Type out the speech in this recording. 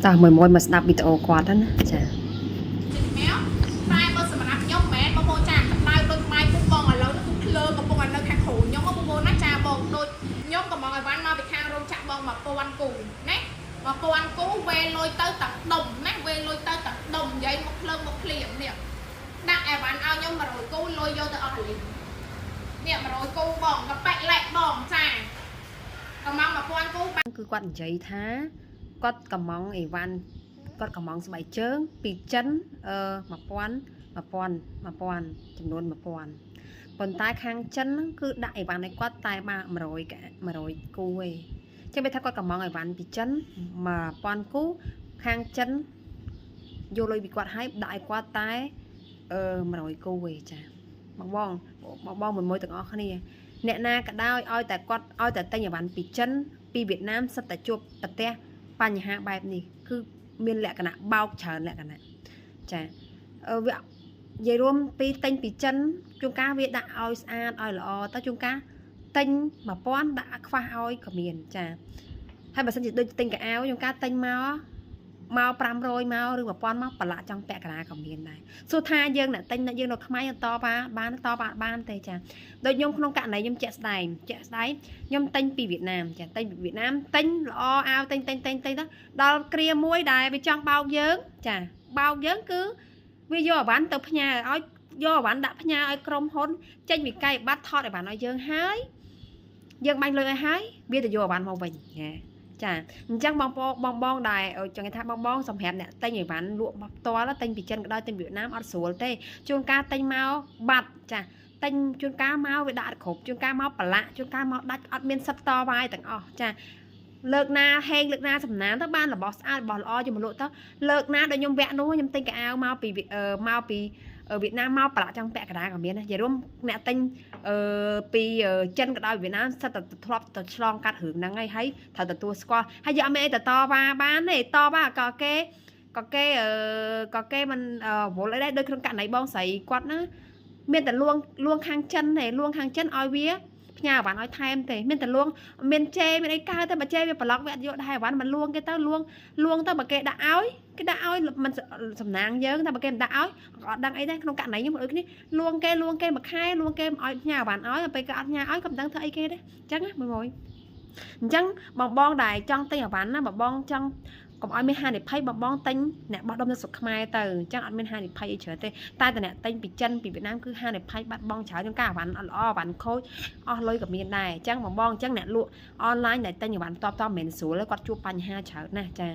ចាស់មួយមកស្ដាប់វីដេអូគាត់ណាចាតែបើសម្រាប់ខ្ញុំមិនមែនបងប្អូនចាកម្ដៅដូចម៉ៃពុកបងឥឡូវនេះគឺភ្លើកំពុងនៅខាងគ្រូខ្ញុំបងប្អូនណាចាបងដូចខ្ញុំកំងឲ្យវ៉ាន់មកពីខាងរោងចក្របង1000គូណា1000គូវេលុយទៅតាដុំណាវេលុយទៅតាដុំនិយាយមកភ្លើងមកភ្លៀងនេះដាក់ឲ្យវ៉ាន់ឲ្យខ្ញុំ100គូលុយយកទៅអស់លីងនេះ100គូបងកប៉ែកលែកបងចាកំង1000គូគឺគាត់និយាយថាគាត់កំងអីវ៉ាន់គាត់កំងស្បែកជើងពីចិន1000ចំនួន1000ប៉ុន្តែខាងចិនគឺដាក់អីវ៉ាន់ឲ្យគាត់តែមក100គូឯងចឹងបើថាគាត់កំងអីវ៉ាន់ពីចិន1000គូខាងចិនយកលុយពីគាត់ឲ្យដាក់ឲ្យគាត់តែ100គូឯងចាបងមួយទាំងអស់គ្នាអ្នកណាក៏ដោយឲ្យតែគាត់ឲ្យតែទិញអីវ៉ាន់ពីចិនពីវៀតណាមសិតតែជួបប្រទះបញ្ហាបែបនេះគឺមានលក្ខណៈបោកច្រើនលក្ខណៈចាវានិយាយរួមពីទិញពីចិនជួនកាលវាដាក់ឲ្យស្អាតឲ្យល្អទៅជួនកាលទិញ1000ដាក់ខ្វះឲ្យក៏មានចាហើយបើសិនជាដូចទិញកៅអៅជួនកាលទិញមក500មកឬ1000មកប្រឡាក់ចង់ពាក់កណ្ដាលក៏មានដែរសួរថាយើងអ្នកទិញយើងនៅខ្មែរតបានទេចាដូចខ្ញុំក្នុងករណីខ្ញុំជាក់ស្ដែងខ្ញុំទិញពីវៀតណាមចាទិញពីវៀតណាមទិញល្អអាវទិញទៅដល់គ្រាមួយដែលវាចង់បោកយើងចាបោកយើងគឺវាយកអីវ៉ាន់ទៅផ្ញើឲ្យយកអីវ៉ាន់ដាក់ផ្ញើឲ្យក្រុមហ៊ុនចេញវិក័យប័ត្រថតអីវ៉ាន់ឲ្យយើងហើយយើងបាញ់លុយឲ្យហើយវាទៅយកអីវ៉ាន់មកវិញចាអញ្ចឹងបងដែរចង់ថាបងសម្រាប់អ្នកទិញអីវ៉ាន់លក់ផ្ទាល់ទិញពីចិនក៏ដោយទិញពីវៀតណាមអត់ស្រួលទេជួនកាលទិញមកបាត់ចាទិញជួនកាលមកវាដាក់គ្រប់ជួនកាលមកប្រឡាក់ជួនកាលមកដាច់អត់មានសិតតវាយទាំងអស់ចាលើកណាហេងលើកណាសំណានទៅបានរបស់ស្អាតរបស់ល្អយកមកលក់ទៅលើកណាដូចខ្ញុំវគ្គនោះខ្ញុំទិញកៅអៅមកពីវៀតណាមមកប្រឡាក់ចង់ពាក់កណ្ដាលក៏មានដែរនិយាយរួមអ្នកទិញពីចិនក៏ដោយវៀតណាមសិតតែធ្លាប់ទៅឆ្លងកាត់រឿងហ្នឹងហើយត្រូវទទួលស្គាល់ហើយយកអត់មានអីទៅតវ៉ាបានទេតវ៉ាក៏គេមិនវល់អីដែរដូចក្នុងករណីបងស្រីគាត់ណាមានតែលួងខាងចិនទេលួងខាងចិនឲ្យវាផ្ញើអីវ៉ាន់ឲ្យថែមទេមានតែលួងមានជេមានអីកើតទៅបើជេវាប្លុកវាអត់យកដែរអីវ៉ាន់មិនលួងគេទៅលួងទៅបើគេដាក់ឲ្យមិនសំណាងយើងតែបើគេមិនដាក់ឲ្យអត់ដឹងអីដែរក្នុងករណីខ្ញុំដូចគ្នាលួងគេមួយខែលួងគេឲ្យផ្ញើអីវ៉ាន់ឲ្យពេលគេអត់ផ្ញើឲ្យក៏មិនដឹងធ្វើអីគេដែរអញ្ចឹងណាមួយអញ្ចឹងបងដែលចង់ទិញអីវ៉ាន់ណាបងចង់កុំឲ្យមានហានិភ័យបងទិញអ្នកបោះដុំនៅស្រុកខ្មែរទៅអញ្ចឹងអត់មានហានិភ័យអីច្រើនទេតែអ្នកទិញពីចិនពីវៀតណាមគឺហានិភ័យបាត់បង់ច្រើនជាងការអីវ៉ាន់អត់ល្អអីវ៉ាន់ខូចអស់លុយក៏មានដែរអញ្ចឹងបងអញ្ចឹងអ្នកលក់អនឡាញដែលទិញអីវ៉ាន់តបមិនមែនស្រួលទេគាត់ជួបបញ្ហាច្រើនណាស់ចា